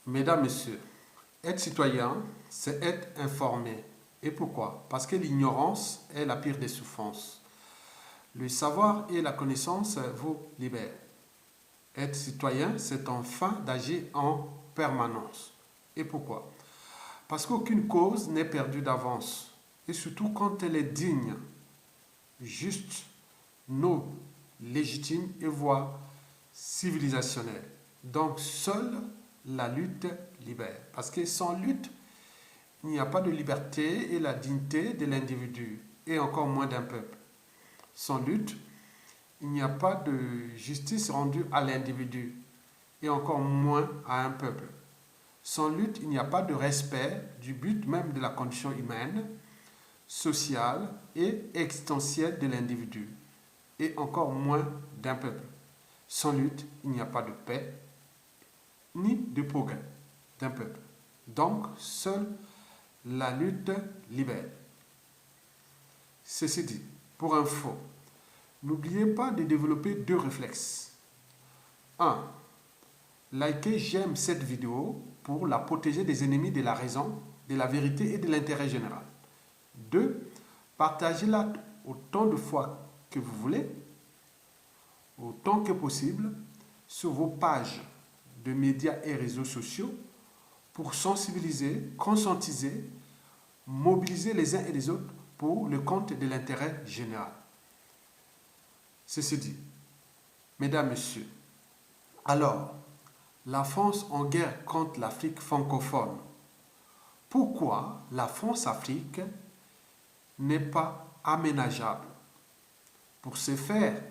Mesdames, Messieurs, être citoyen, c'est être informé. Et pourquoi? Parce que l'ignorance est la pire des souffrances. Le savoir et la connaissance vous libèrent. Être citoyen, c'est enfin d'agir en permanence. Et pourquoi? Parce qu'aucune cause n'est perdue d'avance. Et surtout quand elle est digne, juste, noble, légitime et voire civilisationnelle. Donc seule la lutte libère. Parce que sans lutte, il n'y a pas de liberté et la dignité de l'individu, et encore moins d'un peuple. Sans lutte, il n'y a pas de justice rendue à l'individu, et encore moins à un peuple. Sans lutte, il n'y a pas de respect du but même de la condition humaine, sociale et existentielle de l'individu, et encore moins d'un peuple. Sans lutte, il n'y a pas de paix, ni de progrès d'un peuple. Donc, seule la lutte libère. Ceci dit, pour info, n'oubliez pas de développer deux réflexes. 1. Likez, j'aime cette vidéo pour la protéger des ennemis de la raison, de la vérité et de l'intérêt général. 2. Partagez-la autant de fois que vous voulez, autant que possible, sur vos pages de médias et réseaux sociaux pour sensibiliser, conscientiser, mobiliser les uns et les autres pour le compte de l'intérêt général. Ceci dit, mesdames, messieurs, alors, la France en guerre contre l'Afrique francophone. Pourquoi la France-Afrique n'est pas aménageable? Pour ce faire,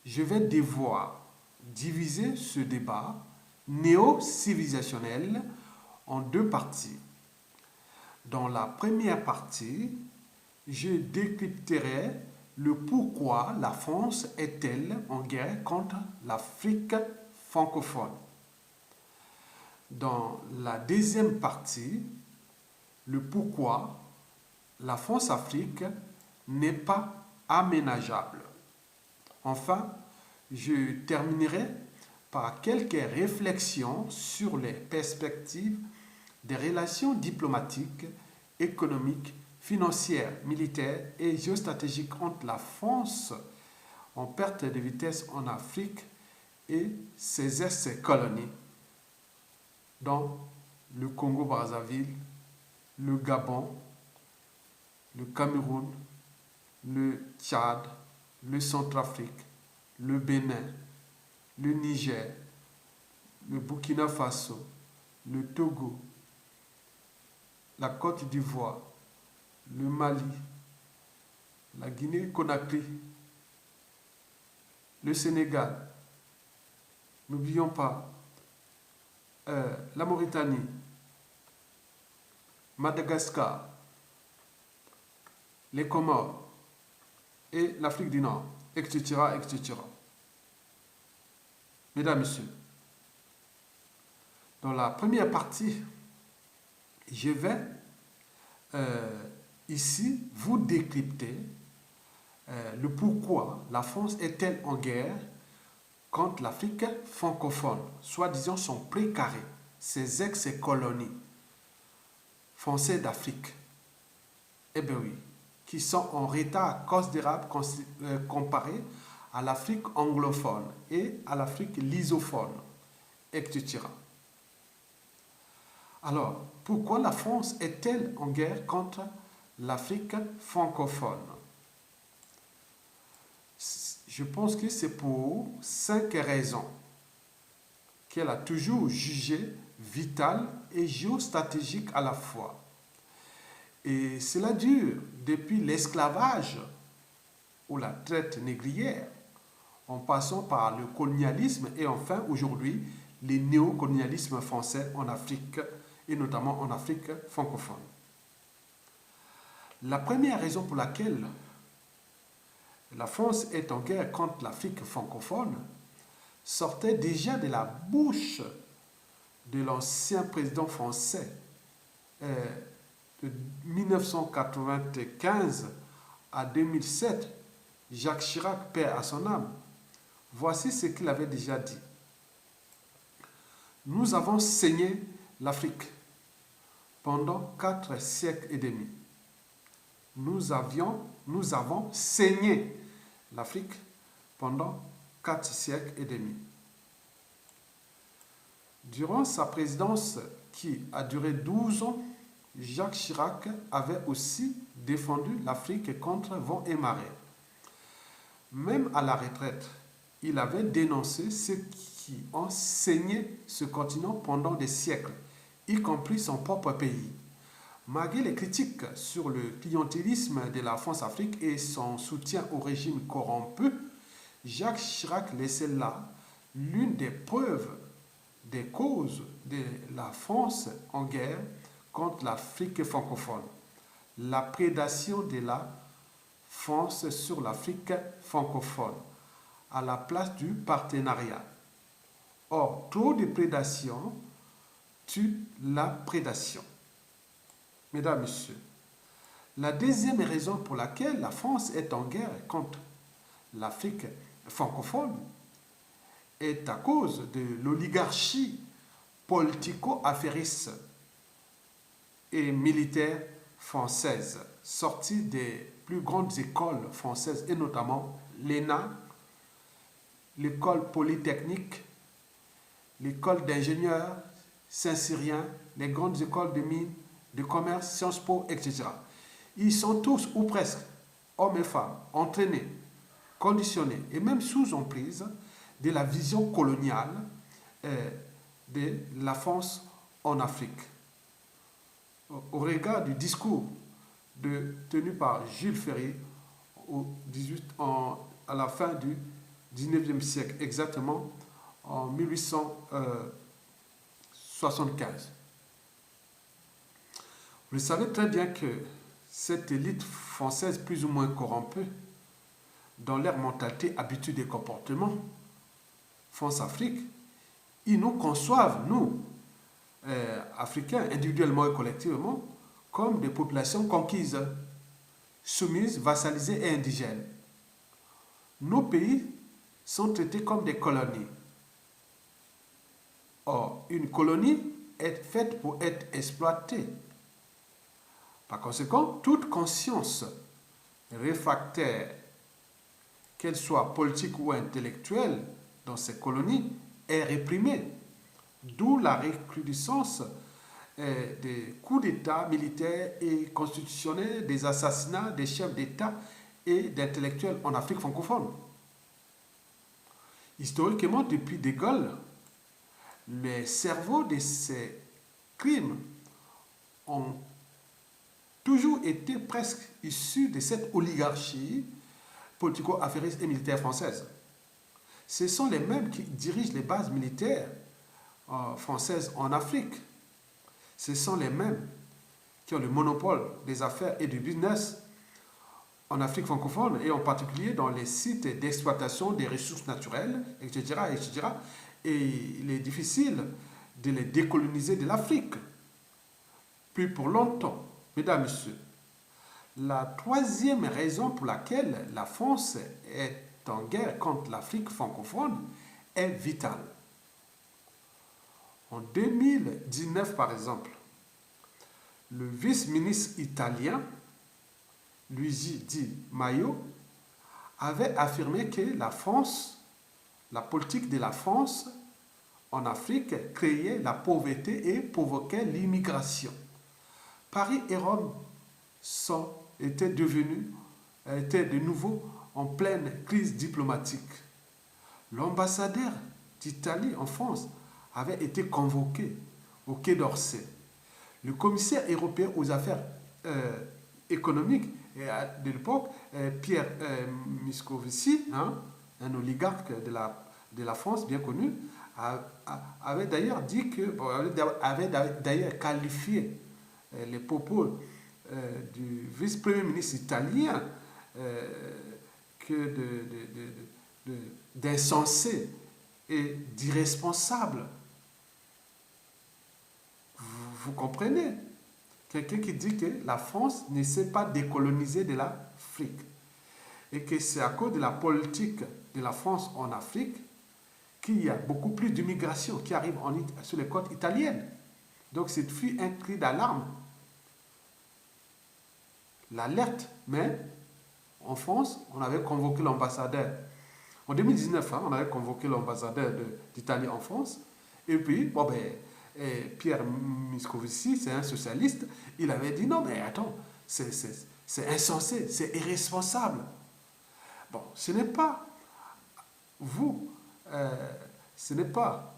je vais devoir diviser ce débat néo-civilisationnel en deux parties. Dans la première partie, je décrypterai le pourquoi la France est-elle en guerre contre l'Afrique francophone. Dans la deuxième partie, le pourquoi la France-Afrique n'est pas aménageable. Enfin, je terminerai par quelques réflexions sur les perspectives des relations diplomatiques, économiques, financières, militaires et géostratégiques entre la France en perte de vitesse en Afrique et ses ex-colonies, dans le Congo-Brazzaville, le Gabon, le Cameroun, le Tchad, le Centrafrique, le Bénin, le Niger, le Burkina Faso, le Togo, la Côte d'Ivoire, le Mali, la Guinée-Conakry, le Sénégal, n'oublions pas la Mauritanie, Madagascar, les Comores et l'Afrique du Nord, etc., etc. Mesdames, Messieurs, dans la première partie, je vais ici vous décrypter le pourquoi la France est-elle en guerre contre l'Afrique francophone, soi-disant son précaré, ses ex-colonies français d'Afrique. Eh bien oui, qui sont en retard considérable comparé à l'Afrique anglophone et à l'Afrique lusophone, etc. Alors, pourquoi la France est-elle en guerre contre l'Afrique francophone? Je pense que c'est pour 5 raisons qu'elle a toujours jugées vitales et géostratégiques à la fois. Et cela dure depuis l'esclavage ou la traite négrière, en passant par le colonialisme et enfin aujourd'hui le néocolonialisme français en Afrique et notamment en Afrique francophone. La première raison pour laquelle la France est en guerre contre l'Afrique francophone sortait déjà de la bouche de l'ancien président français de 1995 à 2007, Jacques Chirac, paix à son âme. Voici ce qu'il avait déjà dit. Nous avons saigné l'Afrique pendant 4 siècles et demi. Nous avons saigné l'Afrique pendant 4 siècles et demi. Durant sa présidence, qui a duré 12 ans, Jacques Chirac avait aussi défendu l'Afrique contre vents et marées. Même à la retraite, il avait dénoncé ceux qui ont saigné ce continent pendant des siècles, y compris son propre pays. Malgré les critiques sur le clientélisme de la France-Afrique et son soutien au régime corrompu, Jacques Chirac laissait là l'une des preuves des causes de la France en guerre contre l'Afrique francophone. La prédation de la France sur l'Afrique francophone à la place du partenariat. Or, trop de prédation tue la prédation. Mesdames, Messieurs, la deuxième raison pour laquelle la France est en guerre contre l'Afrique francophone est à cause de l'oligarchie politico-affairiste et militaire française, sortie des plus grandes écoles françaises, et notamment l'ENA, l'école polytechnique, l'école d'ingénieurs, Saint-Cyrien, les grandes écoles de mines, de commerce, Sciences Po, etc. Ils sont tous, ou presque, hommes et femmes, entraînés, conditionnés et même sous emprise de la vision coloniale de la France en Afrique. Au regard du discours tenu par Jules Ferry à la fin du 19e siècle, exactement en 1875. Vous savez très bien que cette élite française plus ou moins corrompue, dans leur mentalité, habitude et comportement, France-Afrique, ils nous conçoivent, nous, Africains, individuellement et collectivement, comme des populations conquises, soumises, vassalisées et indigènes. Nos pays sont traités comme des colonies. Or, une colonie est faite pour être exploitée. Par conséquent, toute conscience réfractaire, qu'elle soit politique ou intellectuelle, dans ces colonies, est réprimée. D'où la recrudescence des coups d'État militaires et constitutionnels, des assassinats des chefs d'État et d'intellectuels en Afrique francophone. Historiquement, depuis De Gaulle, les cerveaux de ces crimes ont toujours été presque issus de cette oligarchie politico-affairiste et militaire française. Ce sont les mêmes qui dirigent les bases militaires françaises en Afrique. Ce sont les mêmes qui ont le monopole des affaires et du business en Afrique francophone et en particulier dans les sites d'exploitation des ressources naturelles, etc., etc. Et il est difficile de les décoloniser de l'Afrique. Puis pour longtemps, mesdames, messieurs, la troisième raison pour laquelle la France est en guerre contre l'Afrique francophone est vitale. En 2019, par exemple, le vice-ministre italien Luigi Di Maio avait affirmé que la politique de la France en Afrique créait la pauvreté et provoquait l'immigration. Paris et Rome étaient de nouveau en pleine crise diplomatique. L'ambassadeur d'Italie en France avait été convoqué au Quai d'Orsay. Le commissaire européen aux affaires économiques de l'époque, Pierre Moscovici, un oligarque de la France bien connu, avait d'ailleurs dit avait d'ailleurs qualifié les propos du vice-premier ministre italien d'insensé et d'irresponsable. Vous comprenez? Quelqu'un qui dit que la France ne s'est pas décolonisée de l'Afrique et que c'est à cause de la politique de la France en Afrique qu'il y a beaucoup plus d'immigration qui arrive sur les côtes italiennes. Donc, c'est fut un cri d'alarme. L'alerte, mais en France, on avait convoqué l'ambassadeur. En 2019, on avait convoqué l'ambassadeur d'Italie en France. Et puis, Pierre Moscovici, c'est un socialiste, il avait dit non, mais attends, c'est insensé, c'est irresponsable. Bon, ce n'est pas vous, ce n'est pas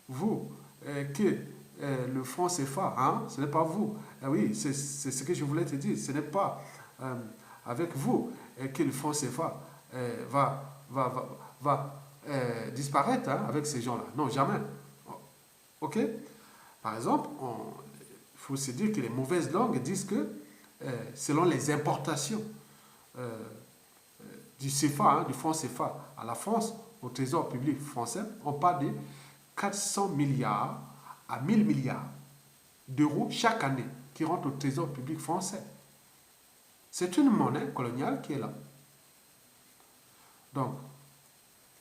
vous que le franc CFA, hein, ce n'est pas vous. Oui, c'est ce que je voulais te dire. Ce n'est pas avec vous que le franc CFA va disparaître, hein, avec ces gens-là. Non, jamais. Ok? Par exemple, il faut se dire que les mauvaises langues disent que selon les importations du CFA, hein, du franc CFA à la France, au trésor public français, on parle de 400 milliards à 1000 milliards d'euros chaque année qui rentrent au trésor public français. C'est une monnaie coloniale qui est là. Donc,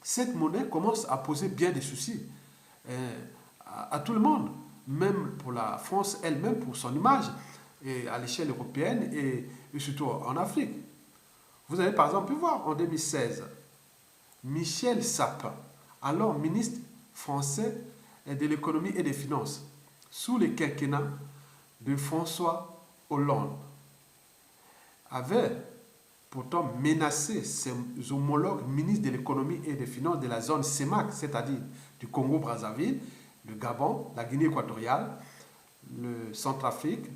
cette monnaie commence à poser bien des soucis à tout le monde, même pour la France elle-même, pour son image, et à l'échelle européenne et surtout en Afrique. Vous avez par exemple pu voir en 2016, Michel Sapin, alors ministre français de l'économie et des finances, sous le quinquennat de François Hollande, avait pourtant menacé ses homologues ministres de l'économie et des finances de la zone CEMAC, c'est-à-dire du Congo-Brazzaville, le Gabon, la Guinée équatoriale, le Centrafrique,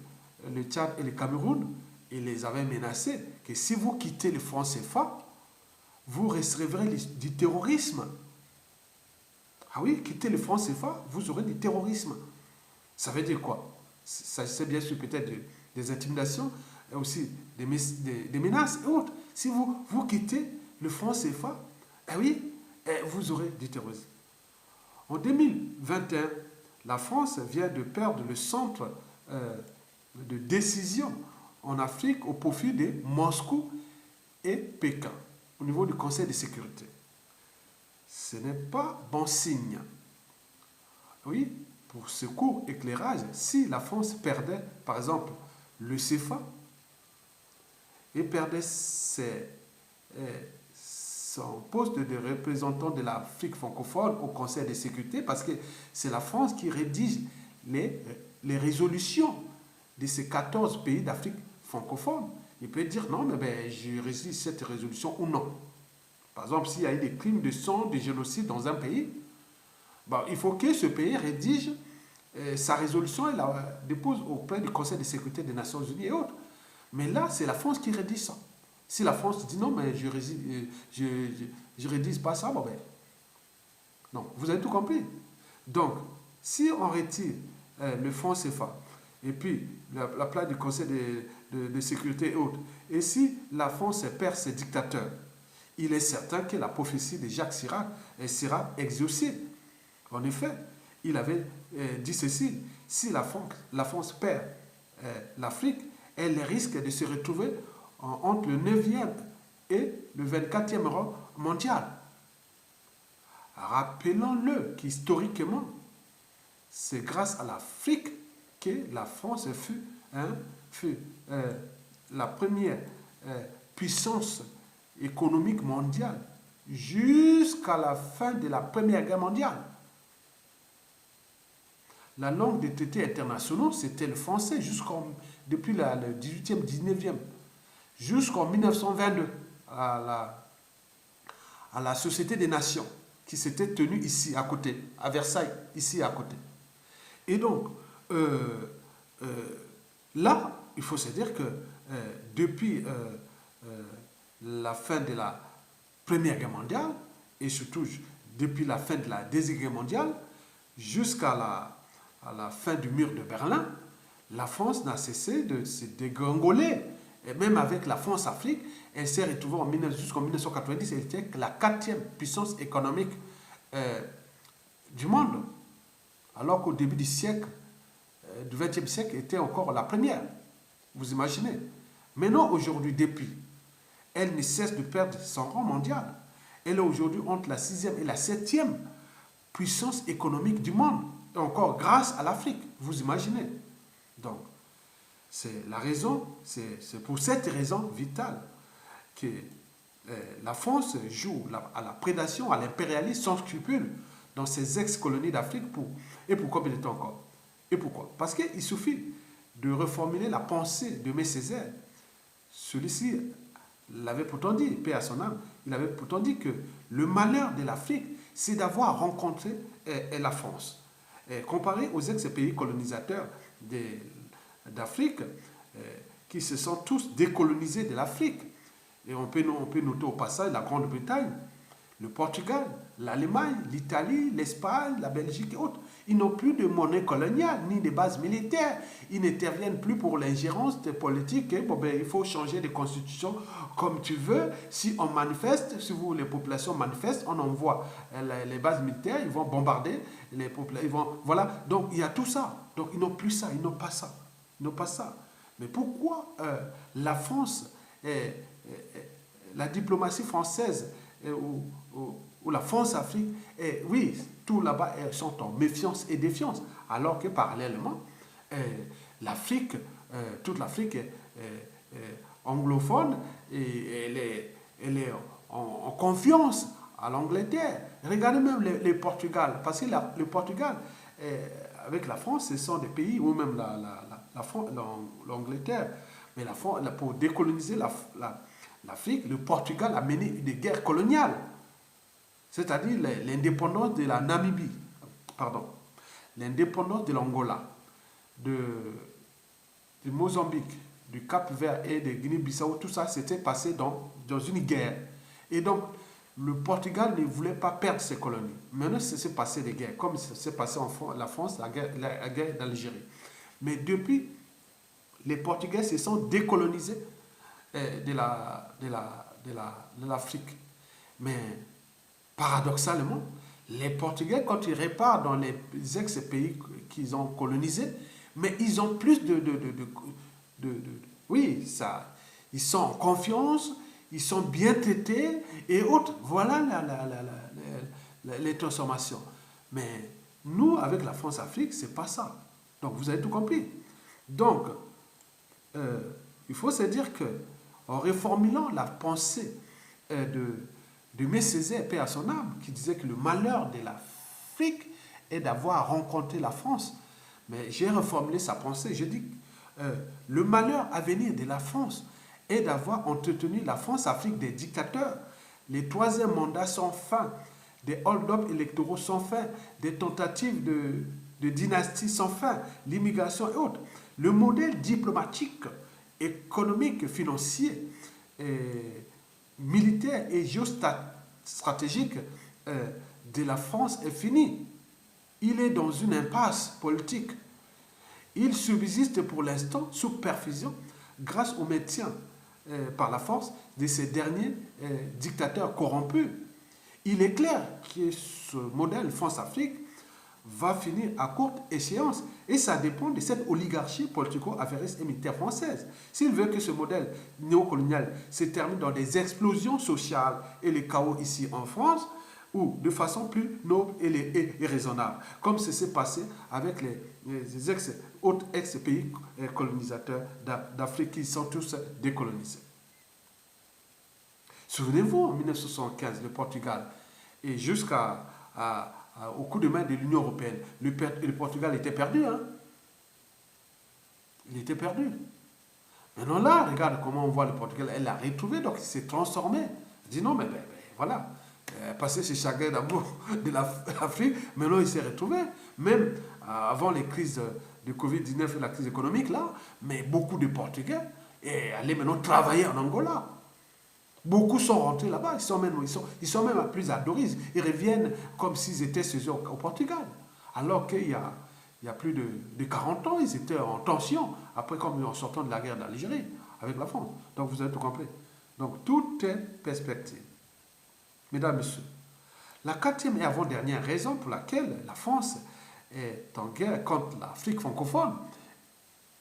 le Tchad et le Cameroun. Il les avait menacés que si vous quittez le franc CFA, vous recevrez du terrorisme. Ah oui, quittez le franc CFA, vous aurez du terrorisme. Ça veut dire quoi? Ça, c'est bien sûr peut-être des intimidations, et aussi des menaces et autres. Si vous quittez le franc CFA, eh oui, vous aurez du terrorisme. En 2021, la France vient de perdre le centre de décision en Afrique au profit de Moscou et Pékin, au niveau du Conseil de sécurité. Ce n'est pas bon signe. Oui, pour ce court éclairage, si la France perdait, par exemple, le CFA et perdait son poste de représentant de l'Afrique francophone au Conseil de sécurité, parce que c'est la France qui rédige les résolutions de ces 14 pays d'Afrique francophone. Il peut dire non, mais je réside cette résolution ou non. Par exemple, s'il y a eu des crimes de sang, des génocides dans un pays, il faut que ce pays rédige sa résolution et la dépose auprès du Conseil de sécurité des Nations Unies et autres. Mais là, c'est la France qui rédige ça. Si la France dit non, mais je rédige pas ça, non, vous avez tout compris. Donc, si on retire le franc CFA et puis la place du Conseil de sécurité et autres, et si la France perd ses dictateurs, il est certain que la prophétie de Jacques Chirac sera exaucée. En effet, il avait dit ceci, si la France perd l'Afrique, elle risque de se retrouver entre le 9e et le 24e rang mondial. Rappelons-le qu'historiquement, c'est grâce à l'Afrique que la France fut la première puissance économique mondiale jusqu'à la fin de la Première Guerre mondiale. La langue des traités internationaux, c'était le français depuis le 18e, 19e, jusqu'en 1922, à la Société des Nations, qui s'était tenue ici à côté, à Versailles, ici à côté. Et donc, là, il faut se dire que depuis la fin de la Première Guerre mondiale, et surtout depuis la fin de la Deuxième Guerre mondiale, jusqu'à la fin du mur de Berlin, la France n'a cessé de se dégringoler. Et même avec la France-Afrique, elle s'est retrouvée jusqu'en 1990, elle était la 4e puissance économique du monde. Alors qu'au début du siècle, du XXe siècle, elle était encore la première. Vous imaginez? Maintenant, aujourd'hui, depuis, elle ne cesse de perdre son rang mondial. Elle est aujourd'hui entre la 6e et la 7e puissance économique du monde. Et encore grâce à l'Afrique, vous imaginez. Donc, c'est la raison, c'est pour cette raison vitale que la France joue à la prédation, à l'impérialisme sans scrupule dans ses ex-colonies d'Afrique et pour combien de temps encore? Et pourquoi? Parce qu'il suffit de reformuler la pensée de Aimé Césaire. Celui-ci l'avait pourtant dit, paix à son âme, il avait pourtant dit que le malheur de l'Afrique, c'est d'avoir rencontré la France. Comparé aux ex-pays colonisateurs d'Afrique, qui se sont tous décolonisés de l'Afrique. Et on peut noter au passage la Grande-Bretagne, le Portugal, l'Allemagne, l'Italie, l'Espagne, la Belgique et autres. Ils n'ont plus de monnaie coloniale, ni de base militaire. Ils n'interviennent plus pour l'ingérence des politiques. Et bon, ben, il faut changer de constitution comme tu veux. Si on manifeste, si les populations manifestent, on envoie les bases militaires, ils vont bombarder les populations. Voilà, donc il y a tout ça. Donc ils n'ont plus ça, ils n'ont pas ça. Ils n'ont pas ça. Mais pourquoi la France, la diplomatie française ou la France-Afrique, oui, tout là-bas sont en méfiance et défiance, alors que parallèlement, l'Afrique, toute l'Afrique est anglophone et elle est en confiance à l'Angleterre. Regardez même le Portugal, parce que le Portugal, avec la France, ce sont des pays, ou même l'Angleterre, mais pour décoloniser l'Afrique, le Portugal a mené des guerres coloniales, c'est-à-dire l'indépendance de la Namibie, pardon, l'indépendance de l'Angola, du Mozambique, du Cap-Vert et de Guinée-Bissau, tout ça s'était passé dans une guerre. Et donc, le Portugal ne voulait pas perdre ses colonies. Maintenant, ça s'est passé des guerres, comme ça s'est passé en la France, la guerre d'Algérie. Mais depuis, les Portugais se sont décolonisés de l'Afrique. Mais paradoxalement, les Portugais, quand ils repartent dans les ex-pays qu'ils ont colonisés, mais ils ont plus oui, ça, ils sont en confiance, ils sont bien traités et autres. Voilà les transformations. Mais nous, avec la France-Afrique, c'est pas ça. Donc, vous avez tout compris. Donc, il faut se dire que en reformulant la pensée de Aimé Césaire, paix à son âme, qui disait que le malheur de l'Afrique est d'avoir rencontré la France. Mais j'ai reformulé sa pensée. Je dis le malheur à venir de la France est d'avoir entretenu la France-Afrique des dictateurs. Les troisièmes mandats sont fins, des hold-up électoraux sont faits, des tentatives de dynastie sans fin, l'immigration et autres. Le modèle diplomatique, économique, financier, militaire et géostratégique de la France est fini. Il est dans une impasse politique. Il subsiste pour l'instant sous perfusion grâce au maintien par la force de ces derniers dictateurs corrompus. Il est clair que ce modèle France-Afrique va finir à courte échéance et ça dépend de cette oligarchie politico-affairiste et militaire française. S'il veut que ce modèle néocolonial se termine dans des explosions sociales et les chaos ici en France, ou de façon plus noble et raisonnable, comme ce s'est passé avec les autres ex-pays colonisateurs d'Afrique qui sont tous décolonisés. Souvenez-vous, en 1975, le Portugal, et au coup de main de l'Union européenne, le Portugal était perdu. Hein? Il était perdu. Maintenant là, regarde comment on voit le Portugal, elle l'a retrouvé, donc il s'est transformé. Il dit non, mais voilà. Passé ce chagrin d'amour de l'Afrique, maintenant il s'est retrouvé. Même avant les crises de Covid-19 et la crise économique, là, mais beaucoup de Portugais allaient maintenant travailler en Angola. Beaucoup sont rentrés là-bas, ils sont même plus adorés. Ils reviennent comme s'ils étaient chez eux au Portugal. Alors qu'il y a plus de 40 ans, ils étaient en tension, après comme en sortant de la guerre d'Algérie avec la France. Donc vous avez tout compris. Donc tout est perspective. Mesdames, Messieurs, la quatrième et avant-dernière raison pour laquelle la France est en guerre contre l'Afrique francophone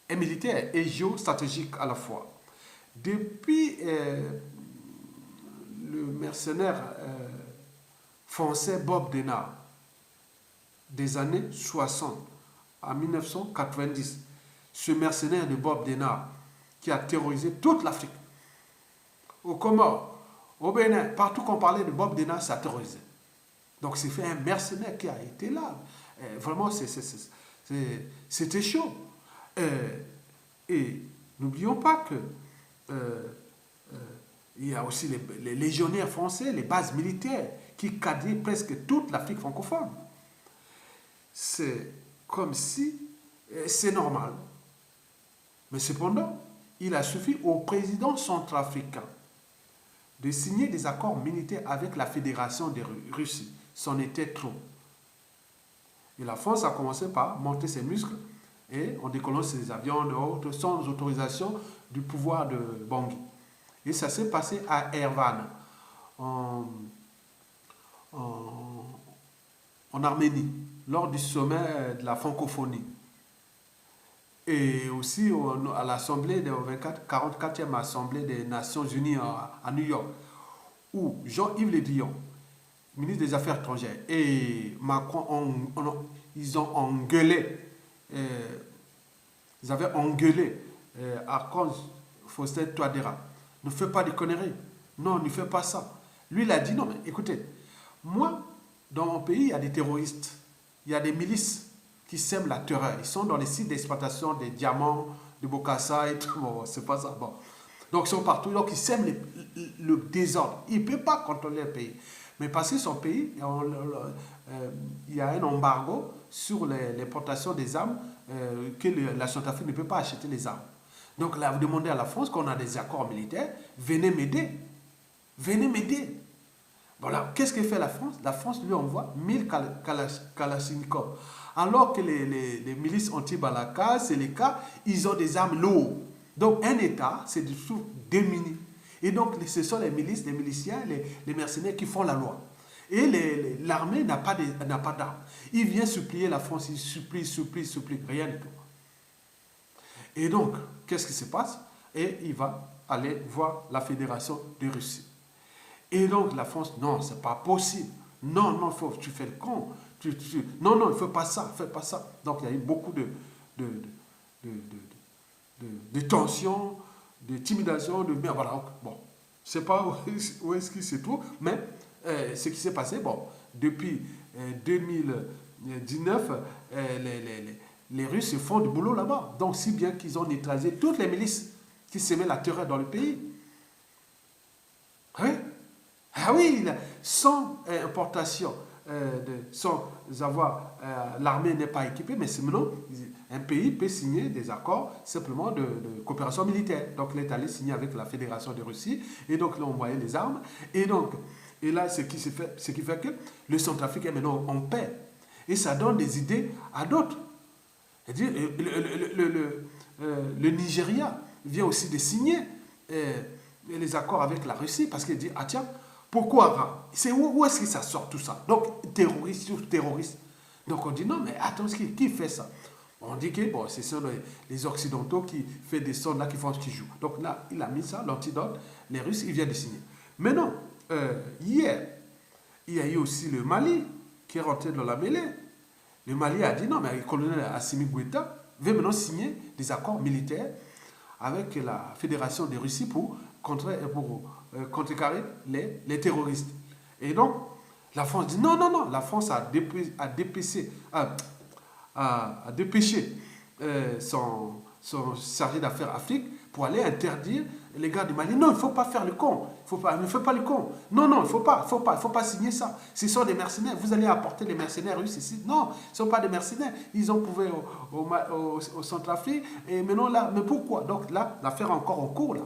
est militaire et géostratégique à la fois. Depuis le mercenaire français Bob Denard, des années 60 à 1990. Ce mercenaire de Bob Denard qui a terrorisé toute l'Afrique. Aux Comores, au Bénin, partout qu'on parlait de Bob Denard, ça terrorisait. Donc c'est fait un mercenaire qui a été là. Vraiment, c'était chaud. Et n'oublions pas que il y a aussi les légionnaires français, les bases militaires qui cadillaient presque toute l'Afrique francophone. C'est comme si c'est normal. Mais cependant, il a suffi au président centrafricain de signer des accords militaires avec la Fédération de Russie. C'en était trop. Et la France a commencé par monter ses muscles et en décollant ses avions de haute sans autorisation du pouvoir de Bangui. Et ça s'est passé à Erevan, en Arménie, lors du sommet de la francophonie. Et aussi à l'Assemblée de 44e Assemblée des Nations Unies à New York, où Jean-Yves Le Drian, ministre des Affaires étrangères, et Macron, ils ont engueulé, ils avaient engueulé Archange Faustin Touadéra. Ne fais pas des conneries. Non, ne fais pas ça. Lui, il a dit, non, mais écoutez, moi, dans mon pays, il y a des terroristes, il y a des milices qui sèment la terreur. Ils sont dans les sites d'exploitation des diamants, de Bokassa et tout. Bon, c'est pas ça. Bon. Donc, ils sont partout. Donc, ils sèment le désordre. Il ne peut pas contrôler le pays. Mais parce que son pays, il y a un embargo sur l'importation des armes, que la Centrafrique ne peut pas acheter les armes. Donc là, vous demandez à la France qu'on a des accords militaires, venez m'aider. Venez m'aider. Voilà, qu'est-ce que fait la France? La France lui envoie 1000 Kalachnikov. Alors que les milices anti-Balaka, c'est les cas, ils ont des armes lourdes. Donc un État, c'est du tout démuni. Et donc ce sont les milices, les miliciens, les mercenaires qui font la loi. Et l'armée n'a pas d'armes. Il vient supplier la France, il supplie, rien du tout. Et donc, qu'est-ce qui se passe? Et il va aller voir la Fédération de Russie. Et donc, la France, non, c'est pas possible. Non, non, tu fais le con. Non, non, ne fais pas ça, fais pas ça. Donc, il y a eu beaucoup de tensions, de timidation, voilà, bon, je ne sais pas où est-ce qu'il se trouve, mais ce qui s'est passé, bon, depuis 2019, les Russes font du boulot là-bas. Donc, si bien qu'ils ont neutralisé toutes les milices qui semaient la terreur dans le pays. Oui. Ah oui, sans importation, sans avoir, l'armée n'est pas équipée, mais maintenant, un pays peut signer des accords simplement de coopération militaire. Donc, il est allé signer avec la Fédération de Russie, et donc, il a envoyé les armes. Et donc, et là, ce qui fait que le Centrafrique est maintenant en paix. Et ça donne des idées à d'autres. C'est-à-dire, le Nigeria vient aussi de signer les accords avec la Russie parce qu'il dit, ah tiens, pourquoi? C'est où est-ce que ça sort tout ça? Donc, terroriste sur terroriste. Donc, on dit, non, mais attends, qui fait ça? On dit que bon, ce sont les Occidentaux qui font des sondes là, qui jouent. Donc là, il a mis ça, l'antidote, les Russes, ils viennent de signer. Mais non, hier, il y a eu aussi le Mali qui est rentré dans la mêlée. Le Mali a dit non, mais le colonel Assimi Goïta veut maintenant signer des accords militaires avec la Fédération de Russie pour contrecarrer les terroristes. Et donc, la France dit non, non, non. La France a dépêché son chargé d'affaires Afrique pour aller interdire les gars du Mali. Non, il ne faut pas faire le con. Ne fais pas le con. Non, non, il ne faut pas signer ça. Ce sont des mercenaires. Vous allez apporter les mercenaires russes ici. Non, ce ne sont pas des mercenaires. Ils ont prouvé au Centrafrique. Et maintenant, là, mais pourquoi? Donc là, l'affaire est encore en cours, là.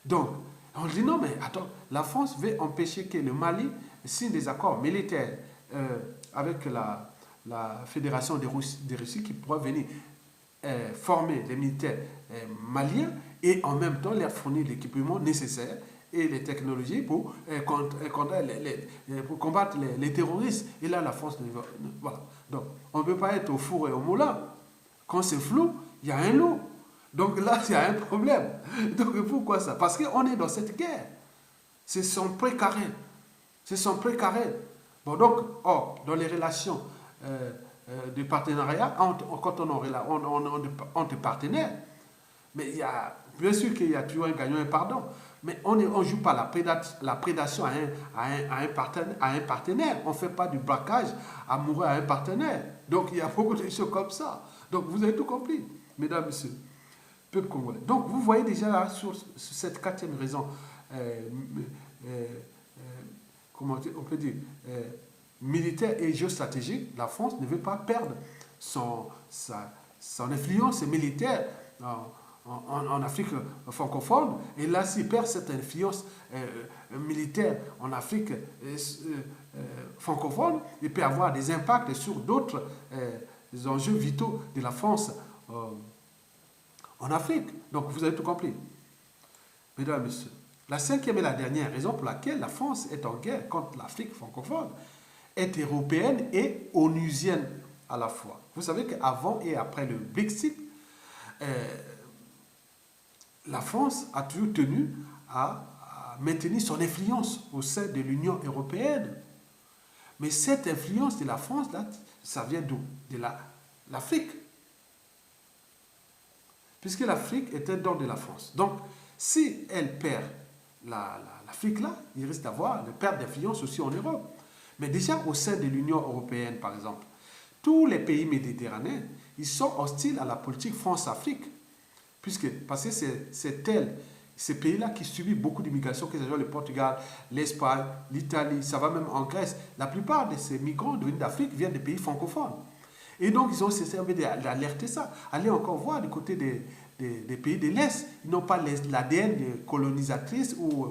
Donc, on dit non, mais attends, la France veut empêcher que le Mali signe des accords militaires avec la Fédération de Russie qui pourrait venir former les militaires maliens et en même temps leur fournir l'équipement nécessaire et les technologies pour combattre les terroristes. Et là, la France, voilà. Donc, on ne peut pas être au four et au moulin. Quand c'est flou, il y a un loup. Donc là, il y a un problème. Donc pourquoi ça? Parce qu'on est dans cette guerre. C'est son précaré. C'est son précaré. Bon, donc, dans les relations de partenariat, quand on est partenaire, mais il y a, bien sûr qu'il y a toujours un gagnant et un pardon, mais on ne joue pas la prédation à un partenaire. On ne fait pas du braquage amoureux à un partenaire. Donc, il y a beaucoup de choses comme ça. Donc, vous avez tout compris, mesdames, messieurs, peuple congolais. Donc, vous voyez déjà là, sur cette quatrième raison, comment on peut dire, militaire et géostratégique, la France ne veut pas perdre son influence militaire en Afrique francophone. Et là, s'il perd cette influence militaire en Afrique francophone, il peut avoir des impacts sur d'autres enjeux vitaux de la France en Afrique. Donc, vous avez tout compris. Mesdames et messieurs, la cinquième et la dernière raison pour laquelle la France est en guerre contre l'Afrique francophone est européenne et onusienne à la fois. Vous savez qu'avant et après le Brexit, la France a toujours tenu à maintenir son influence au sein de l'Union européenne. Mais cette influence de la France, là, ça vient d'où? De l'Afrique. Puisque l'Afrique est un don de la France. Donc, si elle perd l'Afrique là, il risque d'avoir une perte d'influence aussi en Europe. Mais déjà au sein de l'Union européenne, par exemple, tous les pays méditerranéens, ils sont hostiles à la politique France-Afrique. Parce que c'est ces pays-là qui subissent beaucoup d'immigration, que ce soit le Portugal, l'Espagne, l'Italie, ça va même en Grèce. La plupart de ces migrants venus d'Afrique viennent des pays francophones. Et donc, ils ont servi d'alerter ça. Allez encore voir du côté des pays de l'Est. Ils n'ont pas l'ADN colonisatrice ou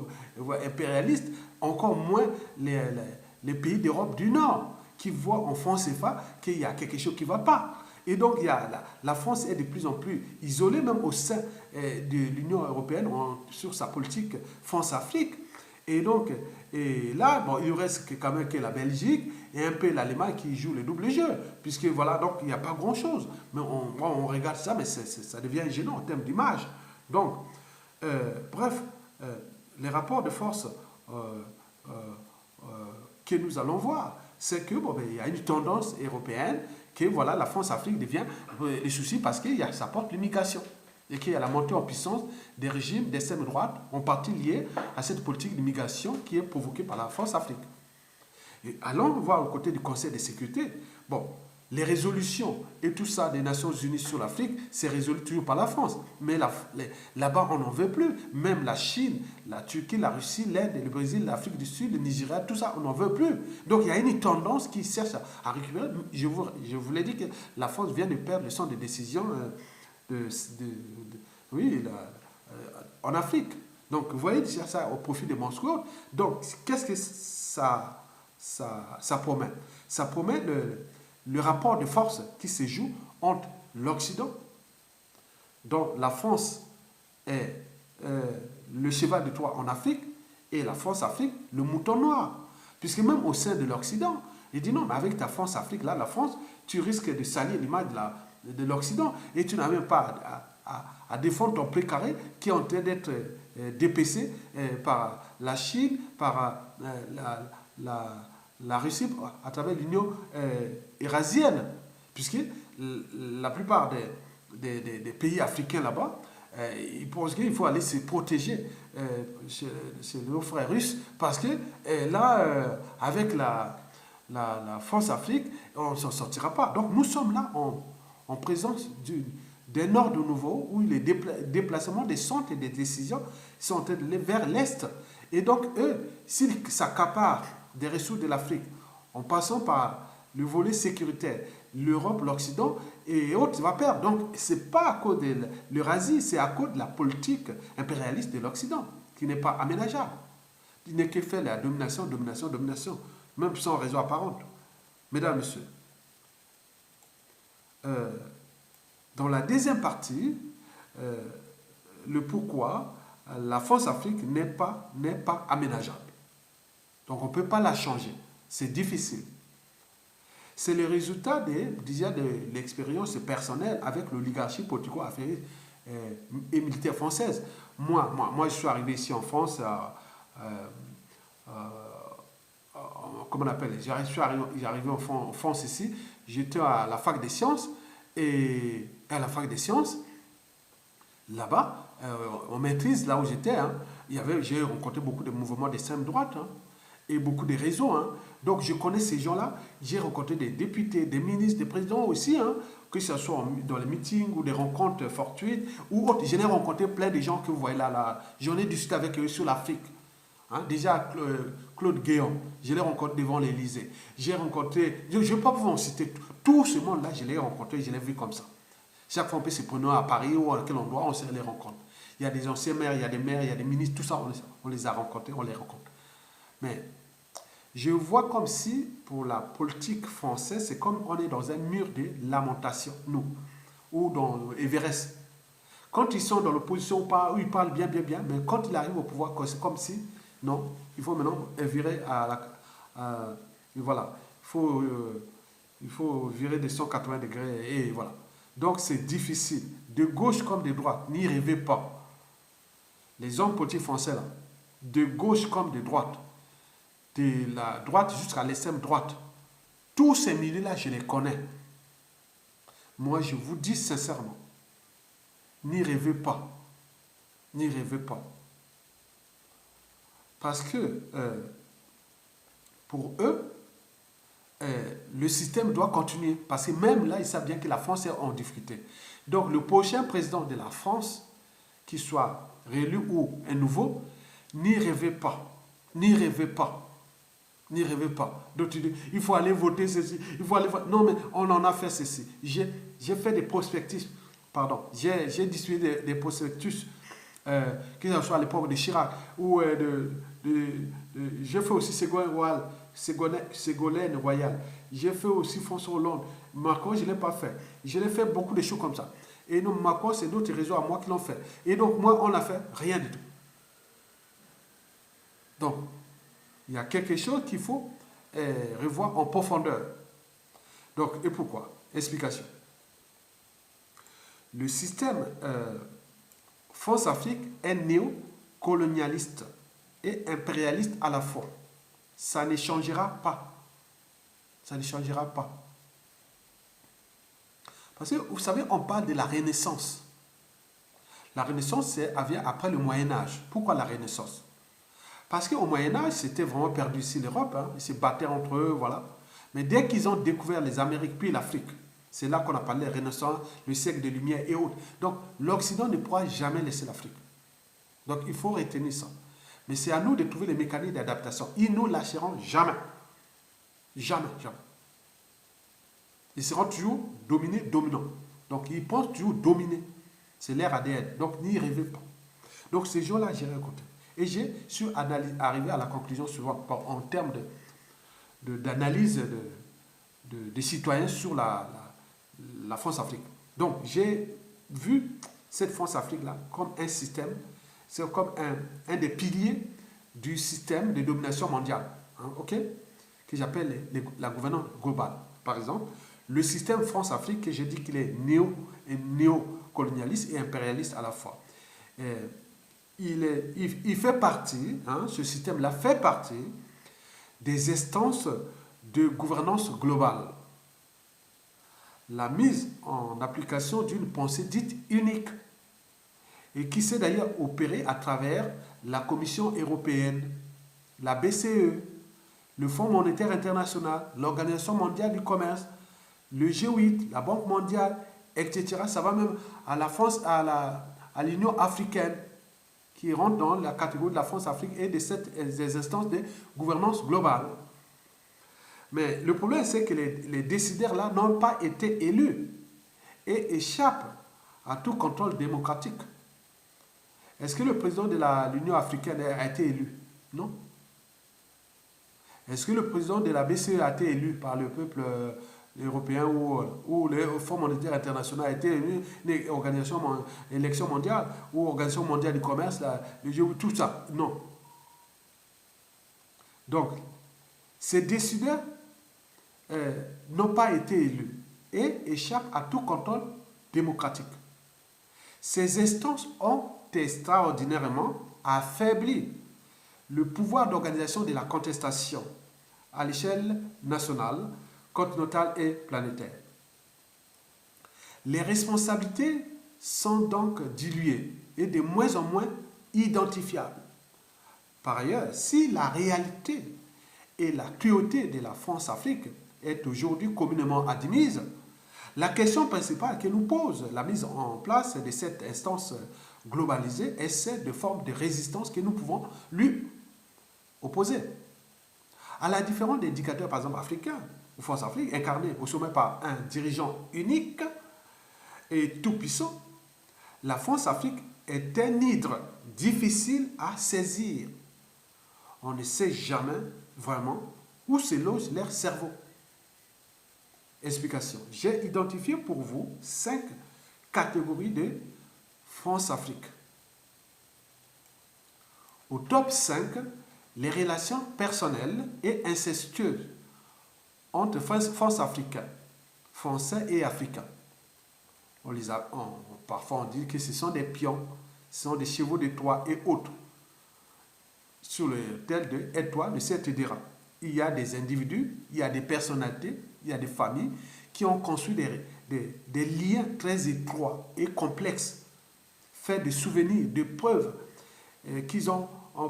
impérialiste, encore moins les pays d'Europe du Nord, qui voient en France CFA qu'il y a quelque chose qui ne va pas. Et donc, la France est de plus en plus isolée, même au sein de l'Union européenne, sur sa politique France-Afrique. Et donc, là, bon, il reste quand même que la Belgique et un peu l'Allemagne qui jouent le double jeu. Puisque voilà, donc il n'y a pas grand-chose. Mais on regarde ça, mais ça devient gênant en termes d'image. Donc, bref, les rapports de force que nous allons voir, c'est que il y a une tendance européenne que voilà, la France-Afrique devient les soucis parce que ça porte l'immigration et qu'il y a la montée en puissance des régimes d'extrême droite, en partie liés à cette politique d'immigration qui est provoquée par la France-Afrique. Et allons voir au côté du Conseil de sécurité. Bon, les résolutions et tout ça des Nations Unies sur l'Afrique, c'est résolu toujours par la France. Mais là-bas, on n'en veut plus. Même la Chine, la Turquie, la Russie, l'Inde, le Brésil, l'Afrique du Sud, le Nigeria, tout ça, on n'en veut plus. Donc il y a une tendance qui cherche à récupérer. Je vous l'ai dit que la France vient de perdre le sens des décisions en Afrique. Donc vous voyez ça au profit de Moscou. Donc qu'est-ce que ça promet? Ça promet le rapport de force qui se joue entre l'Occident, dont la France est le cheval de Troie en Afrique, et la France-Afrique, le mouton noir. Puisque même au sein de l'Occident, il dit non, mais avec ta France-Afrique, là, la France, tu risques de salir l'image de l'Occident, et tu n'as même pas à défendre ton précaré qui est en train d'être dépecé par la Chine, par la Russie à travers l'Union eurasienne, puisque la plupart des pays africains là-bas, ils pensent qu'il faut aller se protéger chez nos frères russes, parce que là, avec la France-Afrique, on ne s'en sortira pas. Donc nous sommes là en présence d'un ordre nouveau, où les déplacements des centres et des décisions sont en train d'aller vers l'Est. Et donc eux, s'ils s'accaparent des ressources de l'Afrique, en passant par le volet sécuritaire, l'Europe, l'Occident et autres, va perdre. Donc, ce n'est pas à cause de l'Eurasie, c'est à cause de la politique impérialiste de l'Occident, qui n'est pas aménageable. Il n'est que fait la domination, domination, domination, même sans raison apparente. Mesdames, Messieurs, dans la deuxième partie, le pourquoi la France-Afrique n'est pas aménageable. Donc, on ne peut pas la changer. C'est difficile. C'est le résultat de l'expérience personnelle avec l'oligarchie politico-affairiste et militaire française. Moi, je suis arrivé ici en France comment on appelle, j'arrivais en France ici, j'étais à la fac des sciences, et à la fac des sciences, là-bas, en maîtrise, là où j'étais, hein, j'ai rencontré beaucoup de mouvements d'extrême droite, hein, et beaucoup de réseaux, hein. Donc je connais ces gens-là, j'ai rencontré des députés, des ministres, des présidents aussi, hein, que ce soit dans les meetings ou des rencontres fortuites ou autres. J'en ai rencontré plein de gens que vous voyez là, là. J'en ai discuté avec eux sur l'Afrique. Hein, déjà, Claude Guéant, je l'ai rencontré devant l'Élysée. J'ai rencontré, je ne vais pas pouvoir en citer tout ce monde-là, je l'ai rencontré, je l'ai vu comme ça. Chaque fois, on peut se prendre à Paris ou à quel endroit, on se les rencontre. Il y a des anciens maires, il y a des maires, il y a des ministres, tout ça, on les a rencontrés, on les rencontre. Mais je vois comme si, pour la politique française, c'est comme on est dans un mur de lamentation, nous, ou dans Everest. Quand ils sont dans l'opposition, ils parlent bien, bien, bien, mais quand ils arrivent au pouvoir, c'est comme si, non, il faut maintenant virer voilà, il faut virer de 180 degrés, et voilà. Donc c'est difficile, de gauche comme de droite, n'y rêvez pas. Les hommes politiques français, là, de gauche comme de droite, de la droite jusqu'à l'extrême droite, tous ces milieux-là, je les connais. Moi, je vous dis sincèrement, n'y rêvez pas. N'y rêvez pas. Parce que pour eux, le système doit continuer. Parce que même là, ils savent bien que la France est en difficulté. Donc, le prochain président de la France, qu'il soit réélu ou un nouveau, n'y rêvez pas. N'y rêvez pas. N'y rêvez pas. Donc, tu dis, il faut aller voter ceci, il faut aller voter. Non, mais on en a fait ceci. J'ai fait des prospectus, pardon, j'ai distribué des prospectus, que ce soit à l'époque de Chirac, ou j'ai fait aussi Ségolène Royal, j'ai fait aussi François Hollande. Macron, je ne l'ai pas fait. Je l'ai fait beaucoup de choses comme ça. Et donc, Macron, c'est d'autres réseaux à moi qui l'ont fait. Et donc, moi, on n'a fait rien du tout. Donc, il y a quelque chose qu'il faut revoir en profondeur. Donc, et pourquoi? Explication. Le système France-Afrique est néocolonialiste et impérialiste à la fois. Ça ne changera pas. Ça ne changera pas. Parce que, vous savez, on parle de la Renaissance. La Renaissance, vient après le Moyen-Âge. Pourquoi la Renaissance? Parce qu'au Moyen-Âge, c'était vraiment perdu ici l'Europe. Hein. Ils se battaient entre eux, voilà. Mais dès qu'ils ont découvert les Amériques puis l'Afrique, c'est là qu'on a parlé de Renaissance, le siècle des Lumières et autres. Donc, l'Occident ne pourra jamais laisser l'Afrique. Donc, il faut retenir ça. Mais c'est à nous de trouver les mécanismes d'adaptation. Ils ne nous lâcheront jamais. Jamais, jamais. Ils seront toujours dominés, dominants. Donc, ils pensent toujours dominer. C'est leur ADN. Donc, n'y rêvez pas. Donc, ces gens-là, j'ai rencontré. Et j'ai su arriver à la conclusion suivante en termes d'analyse des citoyens sur la France-Afrique. Donc, j'ai vu cette France-Afrique-là comme un système, c'est comme un des piliers du système de domination mondiale, hein, ok, que j'appelle la gouvernance globale. Par exemple, le système France-Afrique, que j'ai dit qu'il est néocolonialiste et impérialiste à la fois. Il fait partie, hein, ce système-là fait partie des instances de gouvernance globale. La mise en application d'une pensée dite unique et qui s'est d'ailleurs opérée à travers la Commission européenne, la BCE, le Fonds monétaire international, l'Organisation mondiale du commerce, le G8, la Banque mondiale, etc. Ça va même à la France, à l'Union africaine, qui rentre dans la catégorie de la France-Afrique et des instances de gouvernance globale. Mais le problème, c'est que les décideurs-là n'ont pas été élus et échappent à tout contrôle démocratique. Est-ce que le président de l'Union africaine a été élu? Non. Est-ce que le président de la BCE a été élu par le peuple européen ou le Fonds monétaire international a été élu, une organisation, élection mondiale ou organisation mondiale du commerce, tout ça? Non. Donc, ces décideurs n'ont pas été élus et échappent à tout contrôle démocratique. Ces instances ont extraordinairement affaibli le pouvoir d'organisation de la contestation à l'échelle nationale, continentale et planétaire. Les responsabilités sont donc diluées et de moins en moins identifiables. Par ailleurs, si la réalité et la cruauté de la France-Afrique est aujourd'hui communément admise, la question principale que nous pose la mise en place de cette instance globalisée est celle de formes de résistance que nous pouvons lui opposer. À la différence des dictateurs, par exemple, africains, ou France-Afrique, incarnés au sommet par un dirigeant unique et tout-puissant, la France-Afrique est un hydre difficile à saisir. On ne sait jamais vraiment où se loge leur cerveau. Explication. J'ai identifié pour vous 5 catégories de France-Afrique. Au top 5, les relations personnelles et incestueuses entre France-Africains, Français et Africains. Parfois on dit que ce sont des pions, ce sont des chevaux de Troie et autres. Sur le tel de étoile de cette dira. Il y a des individus, il y a des personnalités, il y a des familles qui ont construit des liens très étroits et complexes, faits de souvenirs, de preuves qu'ils ont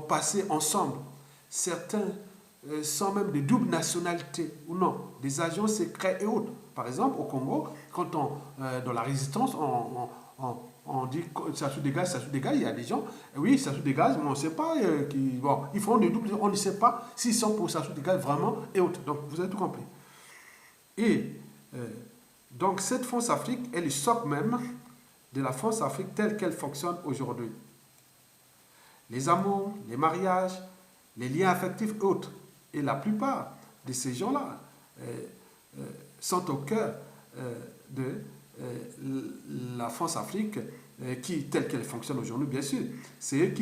passé ensemble. Certains sont même de double nationalité ou non, des agents secrets et autres. Par exemple, au Congo, quand dans la résistance, on dit ça se dégage, il y a des gens, oui, ça se dégage, mais on ne sait pas, ils font des doubles, on ne sait pas s'ils sont pour ça se dégage vraiment et autres. Donc, vous avez tout compris. Et donc, cette France-Afrique est le socle même de la France-Afrique telle qu'elle fonctionne aujourd'hui. Les amours, les mariages, les liens affectifs et autres. Et la plupart de ces gens-là sont au cœur de la France-Afrique telle qu'elle fonctionne aujourd'hui, bien sûr. C'est eux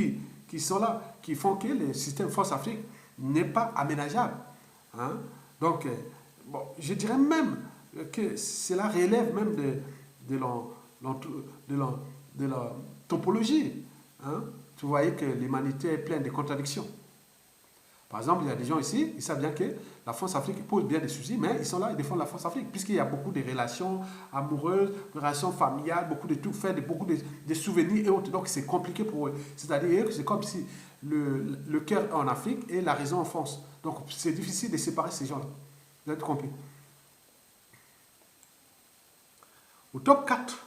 qui sont là, qui font que le système France-Afrique n'est pas aménageable. Hein? Donc, je dirais même que cela relève même de la topologie. Hein? Vous voyez que l'humanité est pleine de contradictions. Par exemple, il y a des gens ici, ils savent bien que la France-Afrique pose bien des soucis, mais ils sont là, ils défendent la France-Afrique, puisqu'il y a beaucoup de relations amoureuses, de relations familiales, beaucoup de tout fait, beaucoup de souvenirs et autres. Donc c'est compliqué pour eux. C'est-à-dire que c'est comme si le cœur est en Afrique et la raison en France. Donc c'est difficile de séparer ces gens-là. Vous avez compris. Au top 4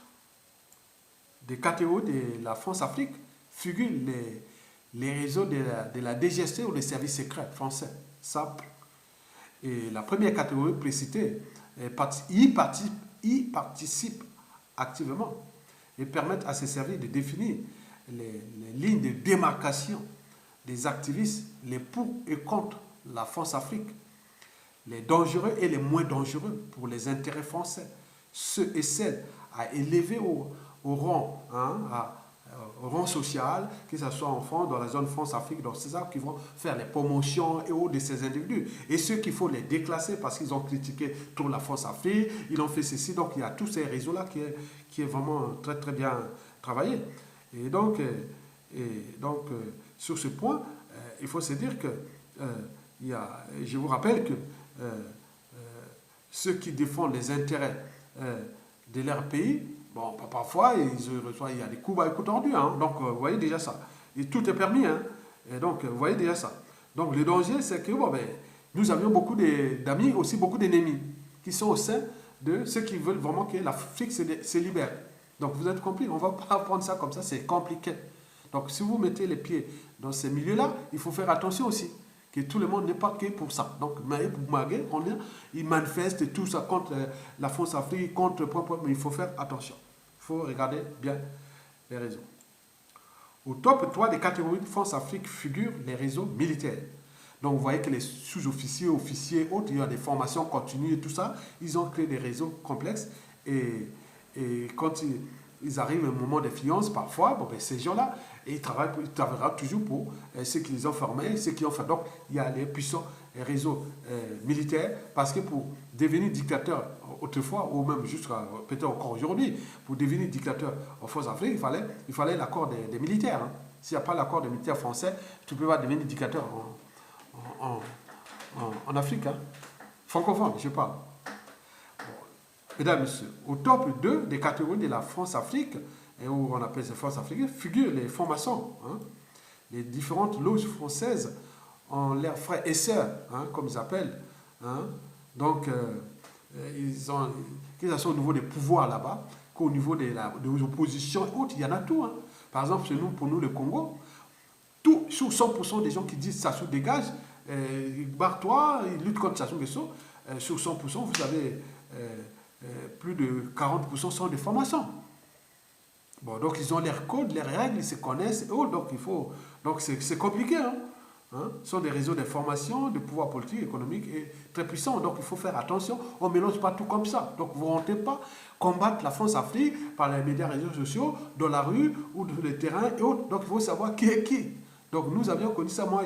des catégories de la France-Afrique figurent les réseaux de la DGSE ou des services secrets français, SAP. Et la première catégorie précitée y participe activement et permettent à ces services de définir les lignes de démarcation des activistes, les pour et contre la France-Afrique, les dangereux et les moins dangereux pour les intérêts français, ceux et celles à élever au rang, au rang social, que ce soit en France, dans la zone France-Afrique, donc c'est ça qui vont faire les promotions et autres de ces individus. Et ceux qu'il faut les déclasser parce qu'ils ont critiqué trop la France-Afrique, ils ont fait ceci, donc il y a tous ces réseaux-là qui est vraiment très très bien travaillé. Et donc sur ce point, il faut se dire que je vous rappelle que ceux qui défendent les intérêts de leur pays, bon, parfois, il y a des coups à coups tordus. Hein. Donc, vous voyez déjà ça. Et tout est permis. Hein. Et donc, vous voyez déjà ça. Donc, le danger, c'est que nous avions beaucoup d'amis, aussi beaucoup d'ennemis, qui sont au sein de ceux qui veulent vraiment que l'Afrique se libère. Donc, vous avez compris, on ne va pas prendre ça comme ça, c'est compliqué. Donc, si vous mettez les pieds dans ces milieux-là, il faut faire attention aussi. Que tout le monde n'est pas que pour ça. Donc, Magué, il manifeste tout ça contre la France-Afrique, contre mais il faut faire attention. Il faut regarder bien les réseaux. Au top 3 des catégories de France-Afrique figurent les réseaux militaires. Donc, vous voyez que les sous-officiers, officiers, autres, il y a des formations continues et tout ça. Ils ont créé des réseaux complexes. Et quand ils arrivent à un moment d'influence, parfois, ces gens-là, ils travailleront toujours pour ceux qui les ont formés, ceux qui ont fait. Donc, il y a les puissants réseaux militaires, parce que pour devenir dictateur autrefois, ou même jusqu'à peut-être encore aujourd'hui, pour devenir dictateur en France-Afrique, il fallait l'accord des militaires. Hein. S'il n'y a pas l'accord des militaires français, tu ne peux pas devenir éducateur en, en Afrique. Hein. Francophone, je parle. Mesdames et messieurs, au top 2 des catégories de la France-Afrique, et où on appelle ces France africaines, figurent les francs-maçons. Hein. Les différentes loges françaises ont leurs frères et sœurs, hein, comme ils appellent. Hein. Donc, ils ont, que ce soit au niveau des pouvoirs là-bas, qu'au niveau des oppositions et autres, il y en a tout. Hein. Par exemple, chez nous, pour nous, le Congo, tout, sur 100% des gens qui disent Sassou dégage, barre-toi, ils luttent contre Sassou Nguesso, sur 100%, vous avez plus de 40% sont des formations. Bon, donc ils ont leurs codes, leurs règles, ils se connaissent, donc il faut, donc c'est compliqué. Hein. Hein? Ce sont des réseaux d'information, de pouvoir politique, économique et très puissants. Donc il faut faire attention, on ne mélange pas tout comme ça. Donc vous ne rentrez pas combattre la France-Afrique par les médias réseaux sociaux, dans la rue ou sur le terrain et autres. Donc il faut savoir qui est qui. Donc nous avions connu ça, moi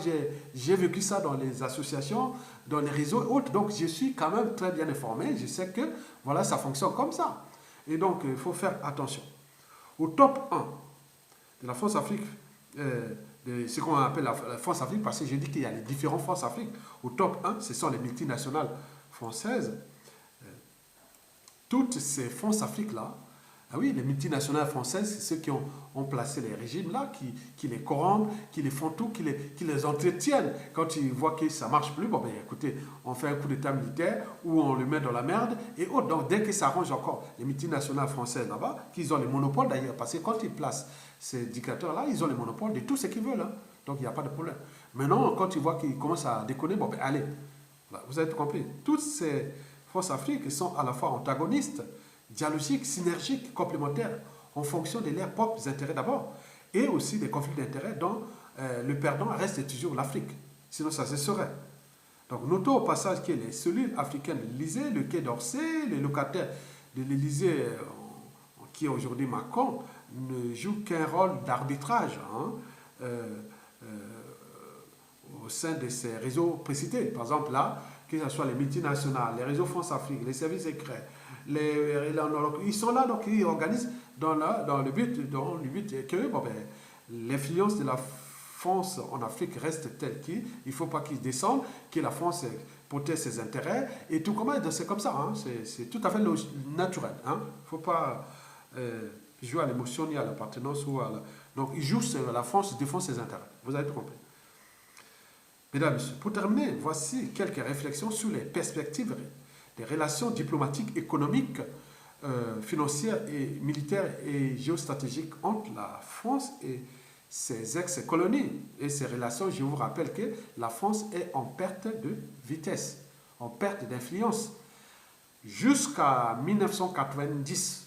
j'ai vécu ça dans les associations, dans les réseaux et autres. Donc je suis quand même très bien informé, je sais que voilà, ça fonctionne comme ça. Et donc il faut faire attention. Au top 1 de la France-Afrique, de ce qu'on appelle la France-Afrique, parce que j'ai dit qu'il y a les différents France-Afrique. Au top 1, ce sont les multinationales françaises. Toutes ces France-Afrique-là, ah oui, les multinationales françaises, c'est ceux qui ont placé les régimes-là, qui les corrompent, qui les font tout, qui les entretiennent. Quand ils voient que ça ne marche plus, bon ben écoutez, on fait un coup d'état militaire ou on le met dans la merde et autres. Donc dès que ça arrange encore les multinationales françaises là-bas, qu'ils ont les monopoles d'ailleurs, parce que quand ils placent ces dictateurs-là, ils ont les monopoles de tout ce qu'ils veulent. Hein. Donc il n'y a pas de problème. Maintenant, quand ils voient qu'ils commencent à déconner, bon ben allez, voilà, vous avez tout compris. Toutes ces France-Afrique sont à la fois antagonistes, dialogiques, synergiques, complémentaires, en fonction de leurs propres intérêts d'abord, et aussi des conflits d'intérêts dont le perdant reste toujours l'Afrique. Sinon, ça cesserait. Donc, notons au passage que les cellules africaines de l'Élysée, le Quai d'Orsay, les locataires de l'Élysée, qui est aujourd'hui Macron, ne jouent qu'un rôle d'arbitrage hein, au sein de ces réseaux précités. Par exemple, là, que ce soit les multinationales, les réseaux France-Afrique, les services secrets, ils sont là, donc ils organisent dans le but que bon, ben, l'influence de la France en Afrique reste telle qu'il ne faut pas qu'ils descendent, que la France protège ses intérêts, et tout comment c'est comme ça, hein, c'est tout à fait naturel. Il ne faut pas jouer à l'émotion ni à l'appartenance. Donc ils jouent, la France défend ses intérêts. Vous avez tout compris. Mesdames et messieurs, pour terminer, voici quelques réflexions sur les perspectives des relations diplomatiques, économiques, financières et militaires et géostratégiques entre la France et ses ex-colonies. Et ces relations, je vous rappelle que la France est en perte de vitesse, en perte d'influence. Jusqu'à 1990,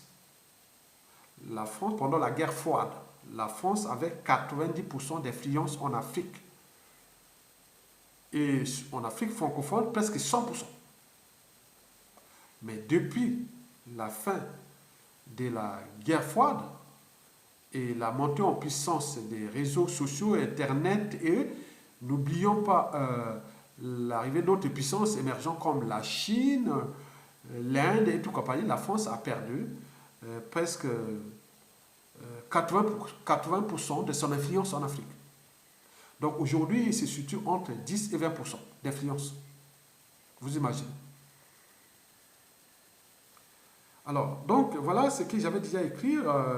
la France, pendant la guerre froide, la France avait 90% d'influence en Afrique. Et en Afrique francophone, presque 100%. Mais depuis la fin de la guerre froide et la montée en puissance des réseaux sociaux, Internet, et n'oublions pas l'arrivée d'autres puissances émergentes comme la Chine, l'Inde et tout compagnie, la France a perdu presque 80% de son influence en Afrique. Donc aujourd'hui, il se situe entre 10 et 20% d'influence. Vous imaginez. Alors, donc voilà ce que j'avais déjà écrit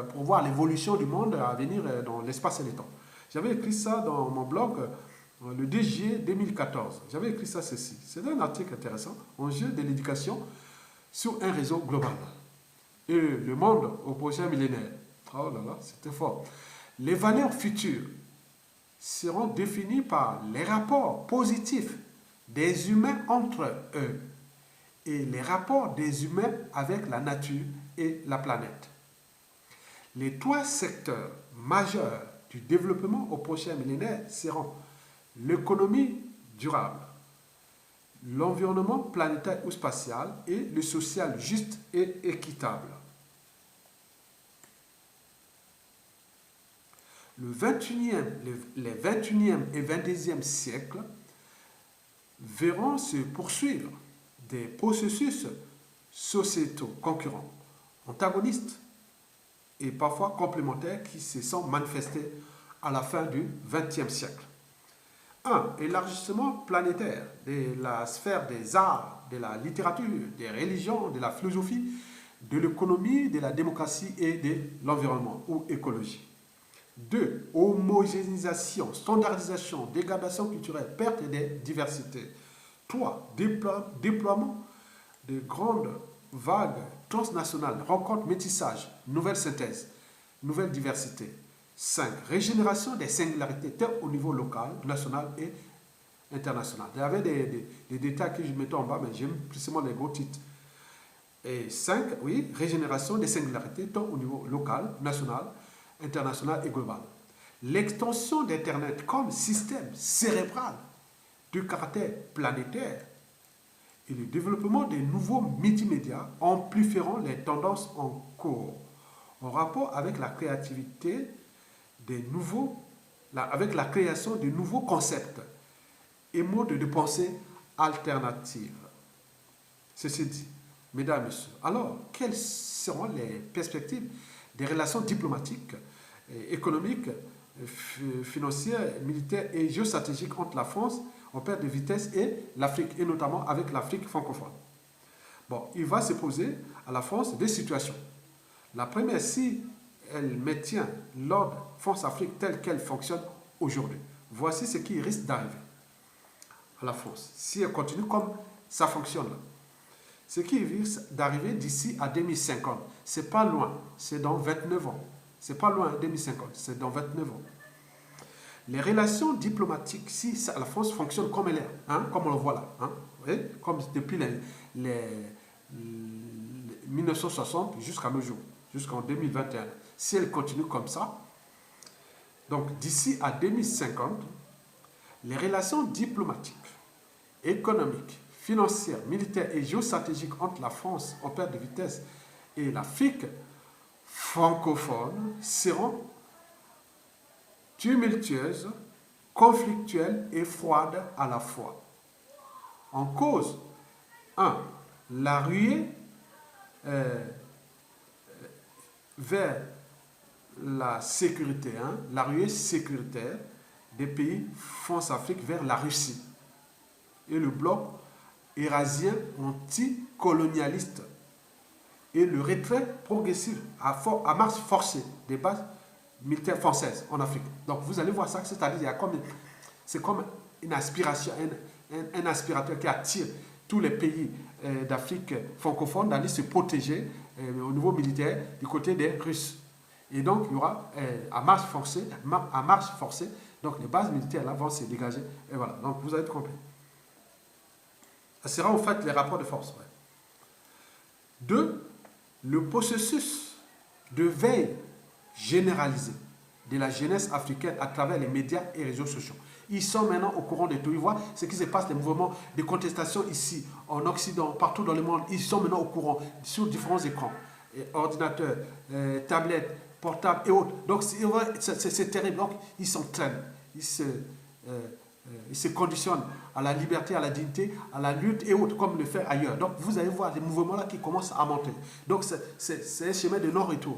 pour voir l'évolution du monde à venir dans l'espace et le temps. J'avais écrit ça dans mon blog le 2 juillet 2014. J'avais écrit ça ceci. C'est un article intéressant, Enjeux de l'éducation sur un réseau global. Et le monde au prochain millénaire. Oh là là, c'était fort. Les valeurs futures seront définies par les rapports positifs des humains entre eux et les rapports des humains avec la nature et la planète. Les trois secteurs majeurs du développement au prochain millénaire seront l'économie durable, l'environnement planétaire ou spatial et le social juste et équitable. Les 21e et 22e siècles verront se poursuivre des processus sociétaux concurrents, antagonistes et parfois complémentaires qui se sont manifestés à la fin du XXe siècle. 1. Élargissement planétaire de la sphère des arts, de la littérature, des religions, de la philosophie, de l'économie, de la démocratie et de l'environnement ou écologie. 2. Homogénéisation, standardisation, dégradation culturelle, perte des diversités. 3. Déploiement de grandes vagues transnationales, rencontres, métissage, nouvelle synthèse, nouvelle diversité. 5. Régénération des singularités, tant au niveau local, national et international. Il y avait des détails que je mettais en bas, mais j'aime précisément les gros titres. Et 5, oui, régénération des singularités, tant au niveau local, national, international et global. L'extension d'Internet comme système cérébral de caractère planétaire et le développement des nouveaux multimédias amplifieront les tendances en cours en rapport avec la créativité avec la création de nouveaux concepts et modes de pensée alternatifs. Ceci dit, mesdames et messieurs, alors quelles seront les perspectives des relations diplomatiques, économiques, financières, militaires et géostratégiques entre la France en perte de vitesse et l'Afrique, et notamment avec l'Afrique francophone? Bon, il va se poser à la France deux situations. La première, si elle maintient l'ordre France-Afrique tel qu'elle fonctionne aujourd'hui. Voici ce qui risque d'arriver à la France, si elle continue comme ça fonctionne là. Ce qui risque d'arriver d'ici à 2050, c'est pas loin, c'est dans 29 ans. C'est pas loin, 2050, c'est dans 29 ans. Les relations diplomatiques, si la France fonctionne comme elle est, hein, comme on le voit là, hein, comme depuis les 1960 jusqu'à nos jours, jusqu'en 2021, si elle continue comme ça, donc d'ici à 2050, les relations diplomatiques, économiques, financières, militaires et géostratégiques entre la France en perte de vitesse et l'Afrique francophone seront tumultueuses, conflictuelles et froides à la fois. En cause, 1. La ruée vers la sécurité, la ruée sécuritaire des pays France-Afrique vers la Russie et le bloc eurasien anticolonialiste et le retrait progressif à marche forcée des bases militaires françaises en Afrique. Donc vous allez voir ça, c'est-à-dire c'est comme une aspiration, un aspirateur qui attire tous les pays d'Afrique francophone d'aller se protéger au niveau militaire du côté des Russes. Et donc il y aura à marche forcée, donc les bases militaires là vont se dégager. Et voilà, donc vous avez compris. Ce sera en fait les rapports de force. Ouais. 2. Le processus de veille généralisée de la jeunesse africaine à travers les médias et réseaux sociaux. Ils sont maintenant au courant de tout. Ils voient ce qui se passe, les mouvements de contestation ici, en Occident, partout dans le monde. Ils sont maintenant au courant sur différents écrans, ordinateurs, tablettes, portables et autres. Donc c'est terrible. Donc ils s'entraînent, ils se conditionnent à la liberté, à la dignité, à la lutte et autres, comme le fait ailleurs. Donc vous allez voir des mouvements-là qui commencent à monter. Donc c'est un chemin de non-retour.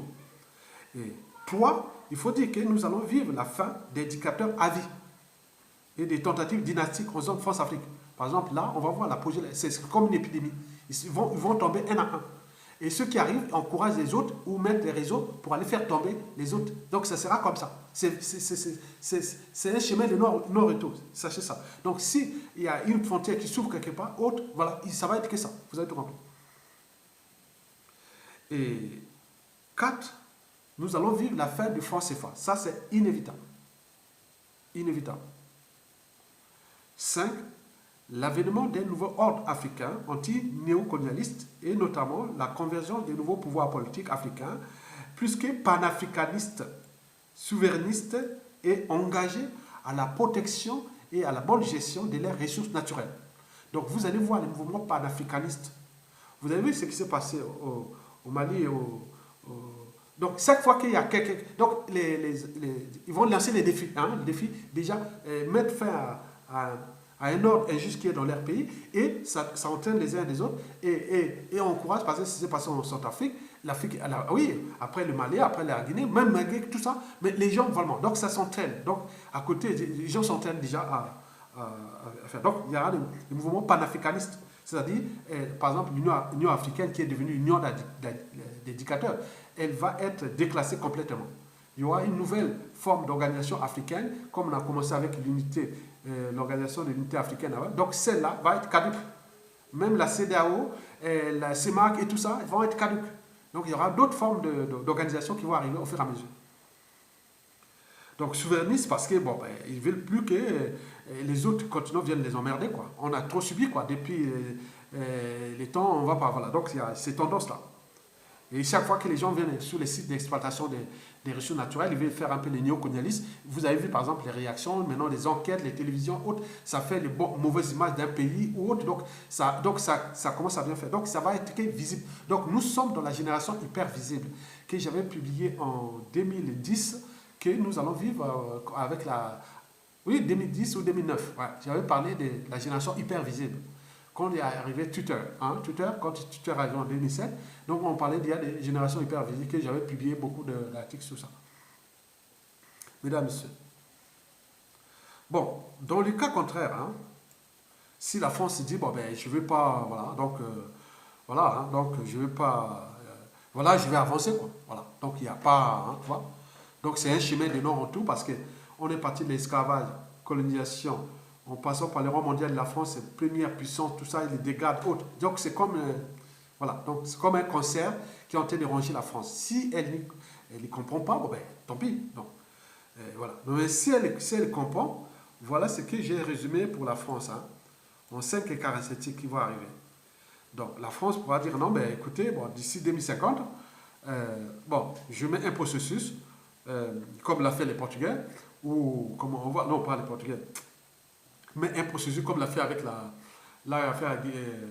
Et 3, il faut dire que nous allons vivre la fin des dictateurs à vie et des tentatives dynastiques en zone France-Afrique. Par exemple, là, on va voir l'apogée, c'est comme une épidémie. Ils vont tomber un à un. Et ceux qui arrivent encouragent les autres ou mettent les réseaux pour aller faire tomber les autres. Donc ça sera comme ça. C'est un chemin de non-retour. Sachez ça. Donc s'il y a une frontière qui s'ouvre quelque part, autre, voilà, ça va être que ça. Vous avez tout compris. Et 4, nous allons vivre la fin du franc CFA. Ça, c'est inévitable. Inévitable. 5. L'avènement d'un nouveau ordre africain anti-néocolonialiste et notamment la convergence des nouveaux pouvoirs politiques africains plus que panafricanistes, souverainistes et engagés à la protection et à la bonne gestion de leurs ressources naturelles. Donc vous allez voir les mouvements panafricanistes. Vous avez vu ce qui s'est passé au Mali et donc, chaque fois qu'il y a quelqu'un... Donc, ils vont lancer les défis. Le défi, déjà, mettre fin à un ordre injuste qui est dans leur pays. Et ça entraîne les uns des autres. Et on encourage, parce que c'est passé en Centrafrique, L'Afrique, oui, après le Mali, après la Guinée, même malgré tout ça, mais les gens, vraiment, donc ça s'entraîne. Donc, à côté, les gens s'entraînent déjà à faire. Donc, il y aura des mouvements panafricanistes, c'est-à-dire, par exemple, l'Union africaine qui est devenue l'Union des dictateurs, elle va être déclassée complètement. Il y aura une nouvelle forme d'organisation africaine, comme on a commencé avec l'unité, l'organisation de l'unité africaine avant. Donc, celle-là va être caduque. Même la CEDEAO, la CEMAC et tout ça, vont être caduques. Donc il y aura d'autres formes d'organisation qui vont arriver au fur et à mesure. Donc souverainistes parce que bon, ils ne veulent plus que les autres continents viennent les emmerder, quoi. On a trop subi, quoi. Depuis les temps, on va pas. Voilà. Donc il y a ces tendances-là. Et chaque fois que les gens viennent sur les sites d'exploitation des ressources naturelles, ils veulent faire un peu les néocolonialistes. Vous avez vu par exemple les réactions, maintenant les enquêtes, les télévisions, autres, ça fait les mauvaises images d'un pays ou autre. Donc ça commence à bien faire. Donc ça va être visible. Donc nous sommes dans la génération hyper visible que j'avais publié en 2010, que nous allons vivre avec la... Oui, 2010 ou 2009. Ouais, j'avais parlé de la génération hyper visible. Quand est arrivé Twitter, quand Twitter est arrivé en 2007, donc on parlait d'il y a des générations hyper visibles, que j'avais publié beaucoup d'articles sur ça. Mesdames, Messieurs. Bon, dans le cas contraire, si la France se dit, bon ben je ne veux pas, donc je ne veux pas, voilà, je vais avancer, quoi. Voilà, donc il n'y a pas, tu vois. Donc c'est un chemin de non-retour parce qu'on est parti de l'esclavage, colonisation, en passant par le rang mondial de la France, première puissance, tout ça, il les dégrade, autres. Donc c'est comme, voilà, donc c'est comme un cancer qui est en train de ranger la France. Si elle ne comprend pas, bon ben, tant pis. Donc, voilà. Mais si elle comprend, voilà ce que j'ai résumé pour la France, en 5 caractéristiques qui vont arriver. Donc la France pourra dire non, ben écoutez, bon, d'ici 2050, bon, je mets un processus, comme l'a fait les Portugais, ou comment on voit, non pas les Portugais, mais un processus comme l'a fait avec la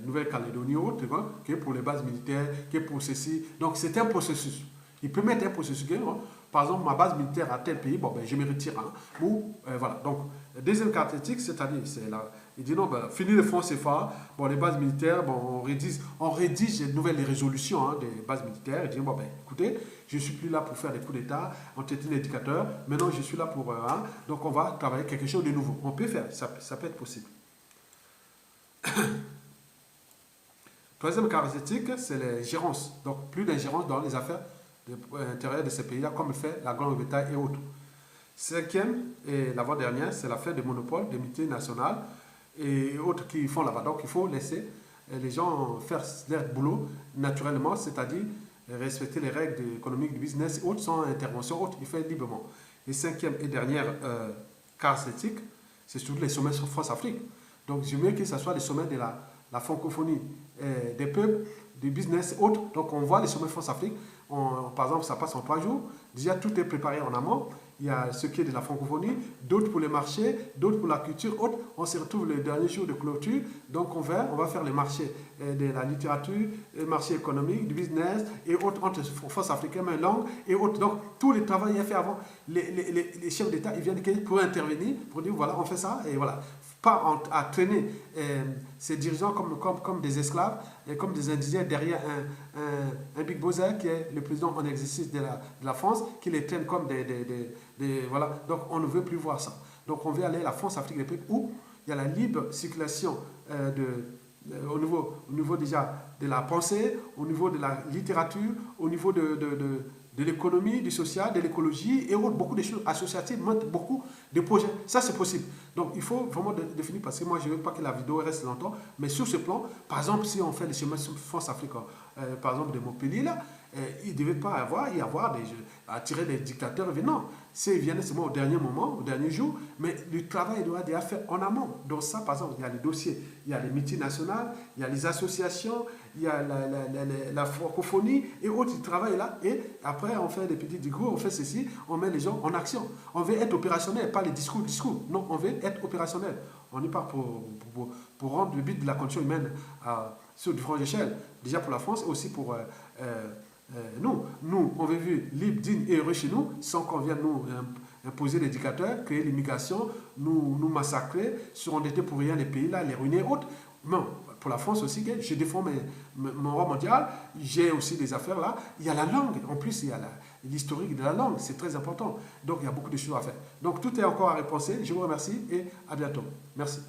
Nouvelle-Calédonie ou autre, qui est pour les bases militaires, qui est pour ceci. Donc c'est un processus. Il peut mettre un processus. Par exemple, ma base militaire à tel pays, bon, ben, je me retire. Voilà. Donc, deuxième caractéristique, c'est-à-dire, il dit non, ben, fini le franc CFA, bon, les bases militaires, bon, on rédige de nouvelles résolutions des bases militaires. Il dit, bon, ben, écoutez, je ne suis plus là pour faire des coups d'État, on était un indicateur, maintenant je suis là pour... donc, on va travailler quelque chose de nouveau. On peut faire, ça peut être possible. Troisième caractéristique, c'est les gérances. Donc, plus d'ingérence dans les affaires intérieures de ces pays-là, comme le fait la Grande-Bretagne et autres. Cinquième, et l'avant-dernière, c'est la fin des monopoles, des multinationales et autres qui font là-bas. Donc, il faut laisser les gens faire leur boulot naturellement, c'est-à-dire respecter les règles économiques du business et autres, sans intervention, autres, il fait librement. Et cinquième et dernière caractéristique, c'est surtout les sommets sur France-Afrique. Donc, je veux mieux que ce soit les sommets de la francophonie des peuples, du business et autres. Donc, on voit les sommets France-Afrique. Par exemple, ça passe en 3 jours. Déjà, tout est préparé en amont. Il y a ce qui est de la francophonie, d'autres pour les marchés, d'autres pour la culture, autres. On se retrouve le dernier jour de clôture. Donc, on va faire les marchés de la littérature, les marchés économiques, du business et autres, entre forces africaines, langue et autres. Donc, tout le travail est fait avant. Les chefs d'État, ils viennent pour intervenir, pour dire voilà, on fait ça et voilà. Pas à traîner ces dirigeants comme des esclaves et comme des indigènes derrière un Big Bozzer qui est le président en exercice de la France, qui les traîne comme voilà. Donc on ne veut plus voir ça. Donc on veut aller à la France-Afrique des peuples où il y a la libre circulation au niveau déjà de la pensée, au niveau de la littérature, au niveau de l'économie, du social, de l'écologie et autres, beaucoup de choses associatives, beaucoup de projets. Ça, c'est possible. Donc, il faut vraiment définir, parce que moi, je ne veux pas que la vidéo reste longtemps, mais sur ce plan, par exemple, si on fait les chemins France-Afrique, par exemple, de Montpellier, là, il ne devait pas y avoir attirer des dictateurs venant. S'ils viennent seulement au dernier moment, au dernier jour, mais le travail doit être fait en amont. Donc ça, par exemple, il y a les dossiers, il y a les multinationales, il y a les associations, il y a la francophonie et autres qui travaillent là. Et après, on fait des petits discours, on fait ceci, on met les gens en action. On veut être opérationnel, pas les discours. Non, on veut être opérationnel. On n'est pas pour rendre le but de la condition humaine sur différentes échelles. Déjà pour la France et aussi pour... nous, on veut vivre libre, digne et heureux chez nous, sans qu'on vienne nous imposer des dictateurs, créer l'immigration, nous massacrer, surendetter pour rien les pays là, les ruiner, autres. Non, pour la France aussi, je défends mon roi mondial, j'ai aussi des affaires là. Il y a la langue, en plus il y a l'historique de la langue, c'est très important. Donc il y a beaucoup de choses à faire. Donc tout est encore à repenser. Je vous remercie et à bientôt. Merci.